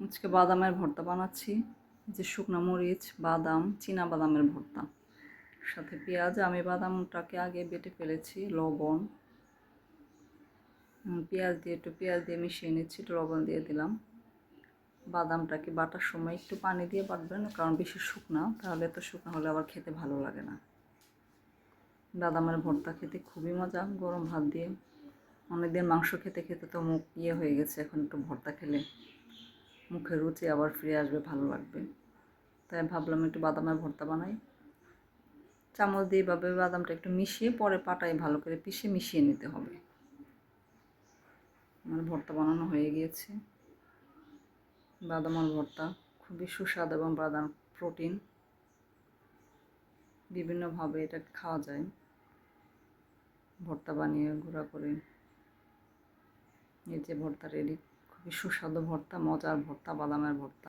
আজকে বাদামের ভর্তা বানাচ্ছি। যে শুকনো মরিচ, বাদাম, চীনা বাদামের ভর্তা, সাথে পেঁয়াজ। আমি বাদামটাকে আগে বেটে ফেলেছি, লবণ, পেঁয়াজ দিয়ে মিশিয়ে নিচ্ছি, একটু লবণ দিয়ে দিলাম। বাদামটাকে বাটার সময় একটু পানি দিয়ে বাটবেন, কারণ বেশি শুকনা, তাহলে তো শুকনো হলে আবার খেতে ভালো লাগে না। বাদামের ভর্তা খেতে খুবই মজা, গরম ভাত দিয়ে। অনেকদিন মাংস খেতে খেতে তো মুখ হয়ে গেছে, এখন একটু ভর্তা খেলে মুখের রুচি আবার ফিরে আসবে, ভালো লাগবে। তাই ভাবলাম একটু বাদামের ভর্তা বানাই। চামচ দিয়ে এভাবে বাদামটা একটু মিশিয়ে পরে পাটায় ভালো করে পিষে মিশিয়ে নিতে হবে। আমার ভর্তা বানানো হয়ে গিয়েছে। বাদামের ভর্তা খুবই সুস্বাদু এবং বাদাম প্রোটিন, বিভিন্নভাবে এটা খাওয়া যায়। ভর্তা বানিয়ে গুঁড়া করে এই যে ভর্তা রেডি। খুবই সুস্বাদু ভর্তা, মজার ভর্তা, বাদামের ভর্তা।